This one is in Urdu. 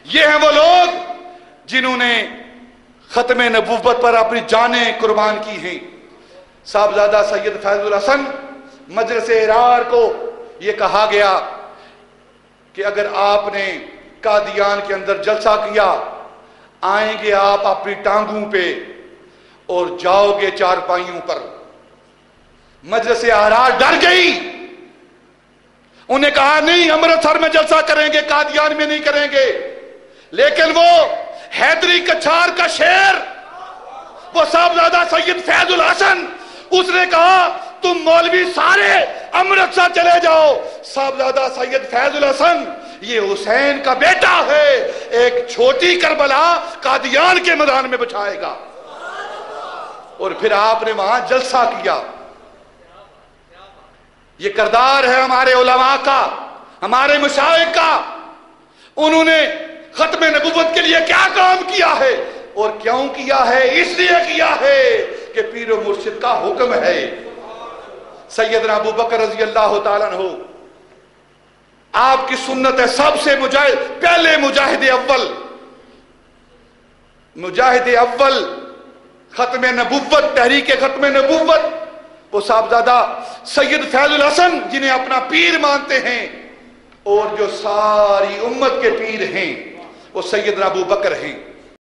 یہ ہیں وہ لوگ جنہوں نے ختم نبوت پر اپنی جانیں قربان کی ہیں۔ صاحبزادہ سید فیض الحسن مجلس ارار کو یہ کہا گیا کہ اگر آپ نے قادیان کے اندر جلسہ کیا، آئیں گے آپ اپنی ٹانگوں پہ اور جاؤ گے چارپائیوں پر۔ مجلس ارار ڈر گئی، انہیں کہا نہیں امرتسر میں جلسہ کریں گے، قادیان میں نہیں کریں گے۔ لیکن وہ حیدری کچھار کا شیر، وہ صاحبزادہ سید فیض الحسن، اس نے کہا تم مولوی سارے امرتسر چلے جاؤ، صاحبزادہ سید فیض الحسن یہ حسین کا بیٹا ہے، ایک چھوٹی کربلا قادیان کے میدان میں بچھائے گا۔ اور پھر آپ نے وہاں جلسہ کیا۔ یہ کردار ہے ہمارے علماء کا، ہمارے مشائخ کا۔ انہوں نے ختم نبوت کے لیے کیا کام کیا ہے اور کیوں کیا ہے؟ اس لیے کیا ہے کہ پیر و مرشد کا حکم ہے۔ سیدنا ابو بکر رضی اللہ تعالیٰ عنہ آپ کی سنت ہے، سب سے پہلے مجاہد اول ختم نبوت، تحریک ختم نبوت، وہ صاحبزادہ سید فیض الحسن جنہیں اپنا پیر مانتے ہیں، اور جو ساری امت کے پیر ہیں وہ سیدنا ابو بکر ہیں۔